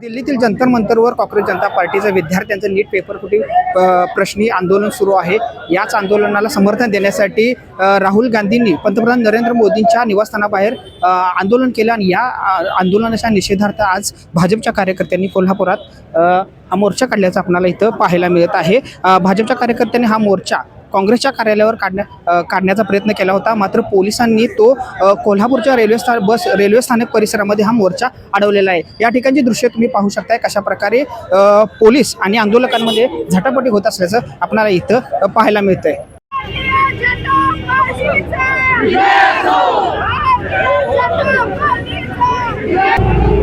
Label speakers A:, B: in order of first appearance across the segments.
A: दिल्लीतील जंतर मंतरवर काँग्रेस जनता पार्टीचा विद्यार्थ्यांचं नीट पेपर फुटी प्रश्नी आंदोलन सुरू आहे। याच आंदोलनाला समर्थन देण्यासाठी राहुल गांधींनी पंतप्रधान नरेंद्र मोदींच्या निवासस्थानाबाहेर आंदोलन केलं आणि या आंदोलनाच्या निषेधार्थ आज भाजपच्या कार्यकर्त्यांनी कोल्हापुरात हा मोर्चा काढल्याचं आपल्याला इथं पाहायला मिळत आहे। भाजपच्या कार्यकर्त्यांनी हा मोर्चा काँग्रेसच्या कार्यालयावर काढण्याचा प्रयत्न केला होता, मात्र पोलिसांनी तो कोल्हापूरच्या रेल्वे स्थानक परिसरामध्ये हा मोर्चा अडवलेला आहे। या ठिकाणची दृश्य तुम्ही पाहू शकताय कशा प्रकारे पोलीस आणि आंदोलकांमध्ये झटापटी होत असल्याचं आपल्याला इथं पाहायला मिळतंय।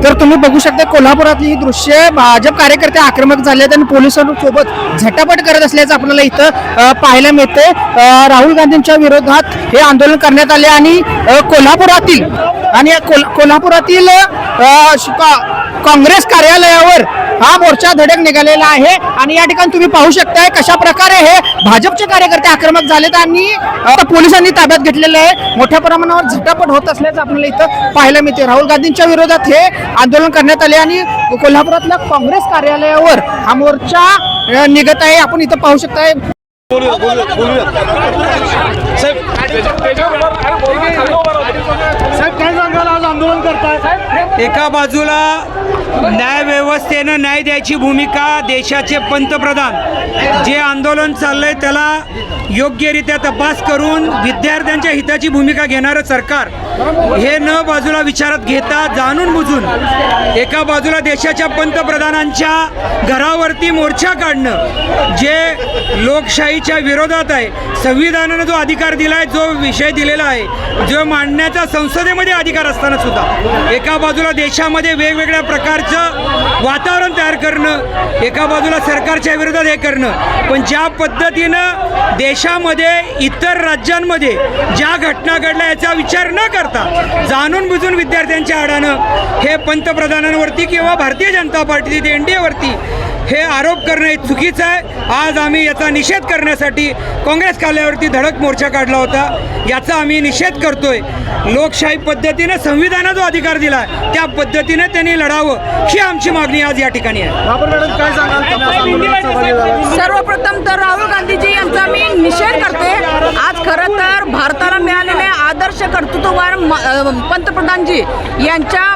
A: तर तुम्ही बघू शकता कोल्हापुरातली ही दृश्य भाजप कार्यकर्ते आक्रमक झाले आणि पोलिसांसोबत झटापट करत असल्याचं आपल्याला इथं पाहायला मिळते। राहुल गांधींच्या विरोधात हे आंदोलन करण्यात आले आणि कोल्हापुरातील काँग्रेस कार्यालयावर हा मोर्चा धडक निघालेला आहे आणि या ठिकाणी तुम्ही पाहू शकताय कशा प्रकारे हे भाजपचे कार्यकर्ते आक्रमक झालेत आणि पोलिसांनी ताब्यात घेतलेले आहे। मोठ्या प्रमाणावर झटापट होत असल्याचं आपल्याला इथं पाहायला मिळते। राहुल गांधींच्या विरोधात हे आंदोलन करण्यात आले आणि कोल्हापुरातल्या काँग्रेस कार्यालयावर हा मोर्चा निघत आहे। आपण इथं पाहू शकताय।
B: एका बाजूला न्याय व्यवस्थेनं न्याय द्यायची भूमिका देशाचे पंतप्रधान जे आंदोलन चाललंय त्याला योग्यरित्या तपास करून विद्यार्थ्यांच्या हिताची भूमिका घेणारं सरकार हे न बाजूला विचारात घेता जाणून बुजून एका बाजूला देशाच्या पंतप्रधानांच्या घरावरती मोर्चा काढणं जे लोकशाहीच्या विरोधात आहे। संविधानानं जो अधिकार दिला आहे, जो विषय दिलेला आहे, जो मांडण्याचा संसदेमध्ये अधिकार असताना सुद्धा एका बाजूला देशामध्ये वेगवेगळ्या प्रकारचं वातावरण तयार करणं, एका बाजूला सरकारच्या विरोधात हे करणं, पण ज्या पद्धतीनं देशामध्ये इतर राज्यांमध्ये ज्या घटना घडल्या याचा विचार न करता जाणून बुजून विद्यार्थ्यांच्या आडानं हे पंतप्रधानांवरती किंवा भारतीय जनता पार्टी एनडीएवरती हे आरोप करणं हे चुकीचं आहे। आज आम्ही याचा निषेध करण्यासाठी काँग्रेस कार्यालयावरती धडक मोर्चा काढला होता। याचा आम्ही निषेध करतोय। लोकशाही पद्धतीने संविधानाचा जो अधिकार दिला त्या पद्धतीने त्यांनी लढावं ही आमची मागणी आज या ठिकाणी आहे।
C: सर्वप्रथम तर राहुल गांधीजी यांचा मी निषेध करते। आज खरं तर भारताला मिळालेले आदर्श कर्तृत्ववान पंतप्रधानजी यांच्या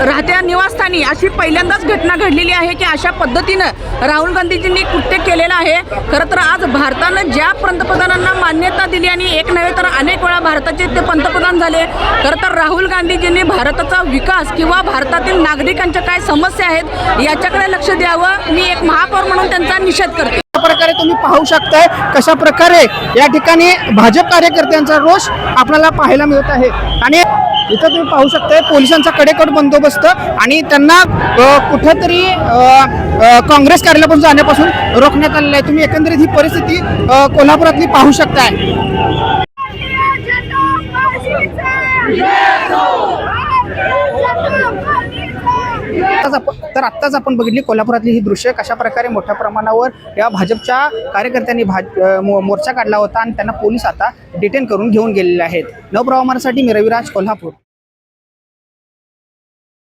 C: राहत्या निवासस्थानी अशी पहिल्यांदाच घटना घडलेली आहे की अशा पद्धतीने राहुल गांधीजींनी कृत्य केलेलं आहे। खरं तर आज भारतानं ज्या पंतप्रधानांना मान्यता दिली आणि एक नव्हे तर अनेक वेळा भारताचे ते पंतप्रधान झाले, खरं तर राहुल गांधीजींनी भारताचा विकास किंवा भारतातील नागरिकांच्या काय समस्या आहेत याच्याकडे लक्ष द्यावं। मी एक महापौर म्हणून त्यांचा निषेध करते।
A: प्रकारे तुम्ही पाहू शकताय कशा प्रकारे या ठिकाणी भाजप कार्यकर्त्यांचा रोष आपल्याला पाहायला मिळत आहे आणि इथं तुम्ही पाहू शकताय पोलिसांचा कडेकोट बंदोबस्त आणि त्यांना कुठेतरी काँग्रेस कार्यालयापासून जाण्यापासून रोखण्यात आलेलं आहे। तुम्ही एकंदरीत ही परिस्थिती कोल्हापुरातली पाहू शकताय। तर आत्ताच आपण बघितली कोल्हापुरातली ही दृश्य कशा प्रकारे मोठ्या प्रमाणावर या भाजपच्या कार्यकर्त्यांनी मोर्चा काढला होता आणि त्यांना पोलीस आता डिटेन करून घेऊन गेलेले आहेत। नवप्रवामासाठी मी रविराज, कोल्हापूर।